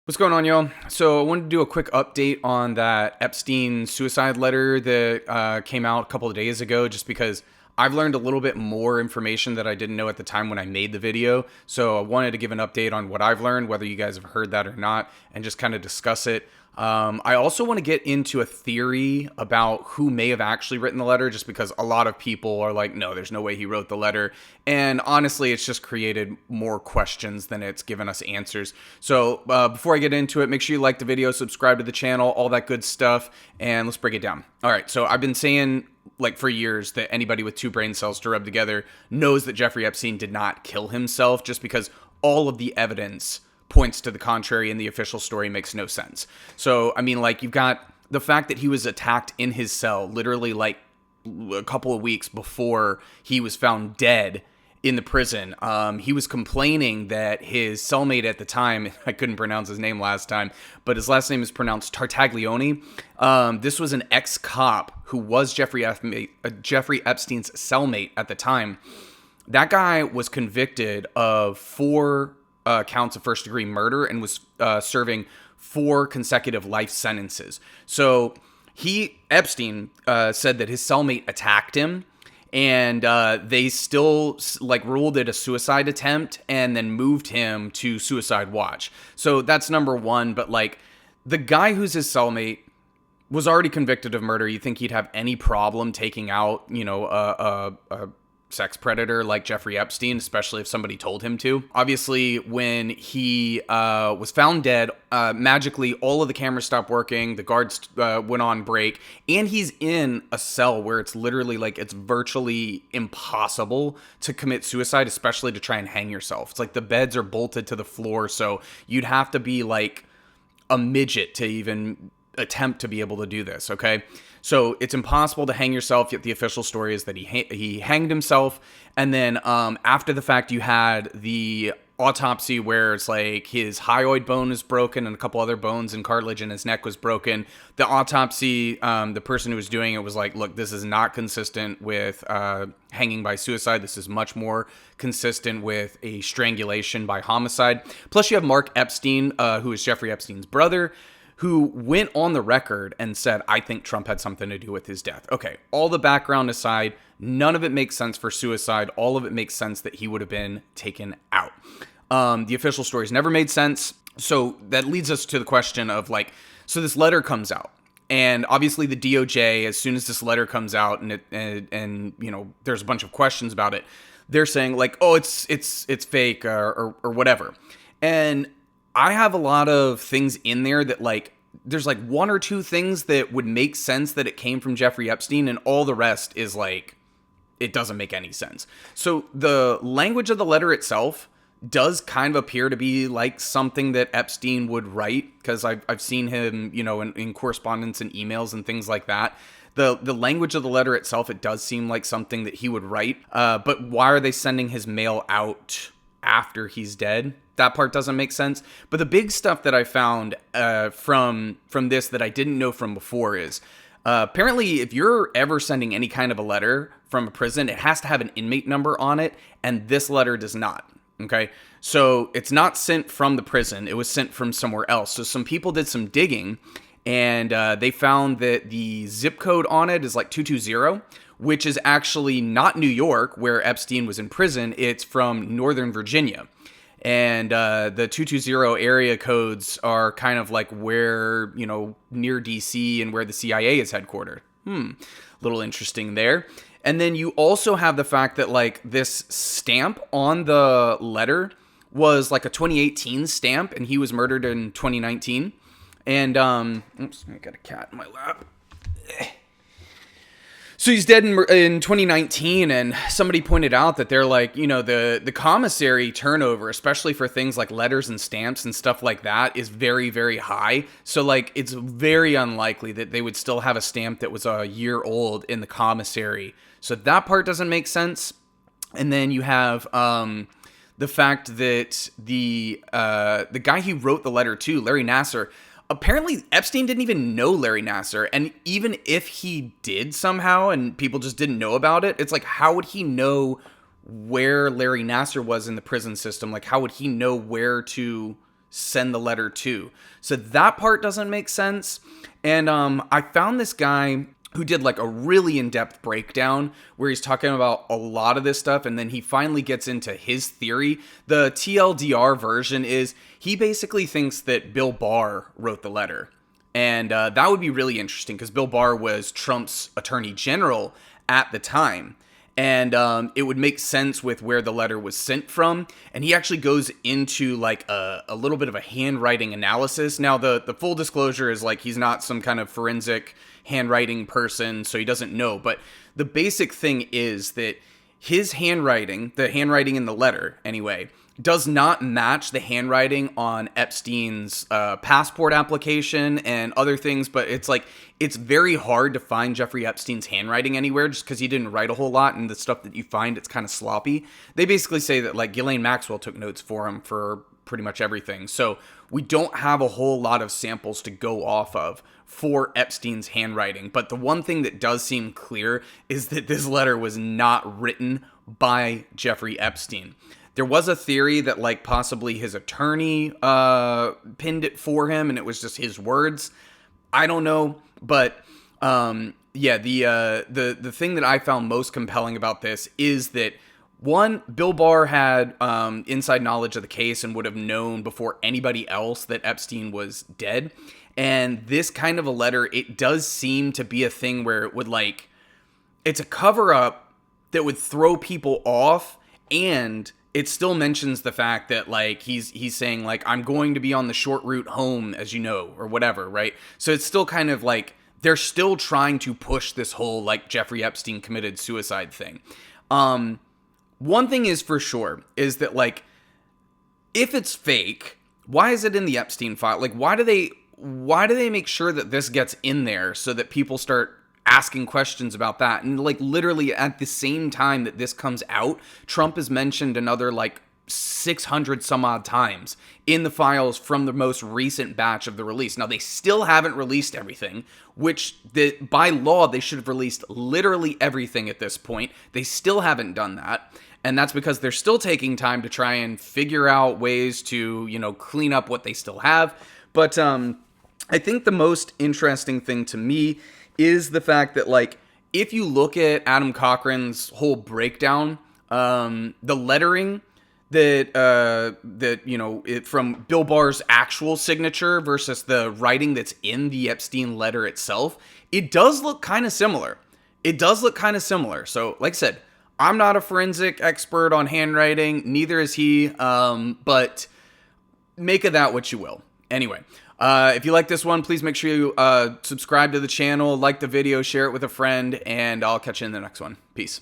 What's going on, y'all? So I wanted to do a quick update on that Epstein suicide letter that came out a couple of days ago, just because I've learned a little bit more information that I didn't know at the time when I made the video. So I wanted to give an update on what I've learned, whether you guys have heard that or not, and just kind of discuss it. I also want to get into a theory about who may have actually written the letter, just because a lot of people are like, no, there's no way he wrote the letter. And honestly, it's just created more questions than it's given us answers. So before I get into it, make sure you like the video, subscribe to the channel, all that good stuff, and let's break it down. All right, so I've been saying like for years that anybody with two brain cells to rub together knows that Jeffrey Epstein did not kill himself, just because all of the evidence points to the contrary and the official story makes no sense. So, I mean, like, you've got the fact that he was attacked in his cell literally like a couple of weeks before he was found dead in the prison. He was complaining that his cellmate at the time, I couldn't pronounce his name last time, but his last name is pronounced Tartaglione. This was an ex-cop who was Jeffrey Epstein's cellmate at the time. That guy was convicted of 4 counts of first-degree murder and was serving 4 consecutive life sentences. So Epstein said that his cellmate attacked him, and they still like ruled it a suicide attempt and then moved him to suicide watch. So that's number one. But like, the guy who's his cellmate was already convicted of murder. You think he'd have any problem taking out, a sex predator like Jeffrey Epstein, especially if somebody told him to? Obviously, when he was found dead, magically all of the cameras stopped working, the guards went on break, and he's in a cell where it's literally like, it's virtually impossible to commit suicide, especially to try and hang yourself. It's like the beds are bolted to the floor, so you'd have to be like a midget to even attempt to be able to do this, okay? So it's impossible to hang yourself, yet the official story is that he hanged himself. And then after the fact, you had the autopsy where it's like his hyoid bone is broken and a couple other bones and cartilage in his neck was broken. The autopsy, the person who was doing it was like, look, this is not consistent with hanging by suicide. This is much more consistent with a strangulation by homicide. Plus you have Mark Epstein, who is Jeffrey Epstein's brother, who went on the record and said, I think Trump had something to do with his death. Okay, all the background aside, none of it makes sense for suicide. All of it makes sense that he would have been taken out. The official stories never made sense. So that leads us to the question of like, so this letter comes out. And obviously the DOJ, as soon as this letter comes out and you know, there's a bunch of questions about it, they're saying like, oh, it's fake or whatever. And I have a lot of things in there that like, there's like 1 or 2 things that would make sense that it came from Jeffrey Epstein, and all the rest is like, it doesn't make any sense. So the language of the letter itself does kind of appear to be like something that Epstein would write, because I've seen him, you know, in correspondence and emails and things like that. The language of the letter itself, it does seem like something that he would write. But why are they sending his mail out after he's dead? That part doesn't make sense. But the big stuff that I found from this that I didn't know from before is apparently if you're ever sending any kind of a letter from a prison, it has to have an inmate number on it, and this letter does not. Okay, so it's not sent from the prison. It was sent from somewhere else. So some people did some digging, and they found that the zip code on it is like 220, which is actually not New York, where Epstein was in prison. It's from Northern Virginia. And the 220 area codes are kind of like where, you know, near DC and where the CIA is headquartered. Little interesting there. And then you also have the fact that like this stamp on the letter was like a 2018 stamp, and he was murdered in 2019. And, oops, I got a cat in my lap. So he's dead in 2019, and somebody pointed out that they're like, you know, the commissary turnover, especially for things like letters and stamps and stuff like that, is very, very high. So like, it's very unlikely that they would still have a stamp that was a year old in the commissary. So that part doesn't make sense. And then you have the fact that the guy he wrote the letter to, Larry Nassar, apparently Epstein didn't even know Larry Nassar. And even if he did somehow and people just didn't know about it, it's like, how would he know where Larry Nassar was in the prison system? Like, how would he know where to send the letter to. So that part doesn't make sense. And I found this guy who did like a really in-depth breakdown where he's talking about a lot of this stuff, and then he finally gets into his theory. The TLDR version is he basically thinks that Bill Barr wrote the letter. And that would be really interesting because Bill Barr was Trump's attorney general at the time. And it would make sense with where the letter was sent from. And he actually goes into like a little bit of a handwriting analysis. Now, the full disclosure is like he's not some kind of forensic handwriting person, so he doesn't know. But the basic thing is that his handwriting, the handwriting in the letter anyway, does not match the handwriting on Epstein's passport application and other things, but it's very hard to find Jeffrey Epstein's handwriting anywhere just because he didn't write a whole lot, and the stuff that you find, it's kind of sloppy. They basically say that like Ghislaine Maxwell took notes for him for pretty much everything, so we don't have a whole lot of samples to go off of for Epstein's handwriting. But the one thing that does seem clear is that this letter was not written by Jeffrey Epstein. There was a theory that like possibly his attorney pinned it for him and it was just his words. I don't know, but yeah, the thing that I found most compelling about this is that one, Bill Barr had inside knowledge of the case and would have known before anybody else that Epstein was dead. And this kind of a letter, it does seem to be a thing where it would like, it's a cover up that would throw people off, and it still mentions the fact that like he's saying like I'm going to be on the short route home, as you know, or whatever, right? So it's still kind of like they're still trying to push this whole like Jeffrey Epstein committed suicide thing. One thing is for sure is that like if it's fake, why is it in the Epstein file? Like why do they make sure that this gets in there so that people start asking questions about that? And like literally at the same time that this comes out, Trump is mentioned another like 600 some odd times in the files from the most recent batch of the release. Now they still haven't released everything, which by law they should have released literally everything at this point. They still haven't done that. And that's because they're still taking time to try and figure out ways to, you know, clean up what they still have. But I think the most interesting thing to me is the fact that, like, if you look at Adam Cochran's whole breakdown, the lettering that you know, from Bill Barr's actual signature versus the writing that's in the Epstein letter itself, it does look kind of similar. So, like I said, I'm not a forensic expert on handwriting, neither is he, but make of that what you will. Anyway, if you like this one, please make sure you subscribe to the channel, like the video, share it with a friend, and I'll catch you in the next one. Peace.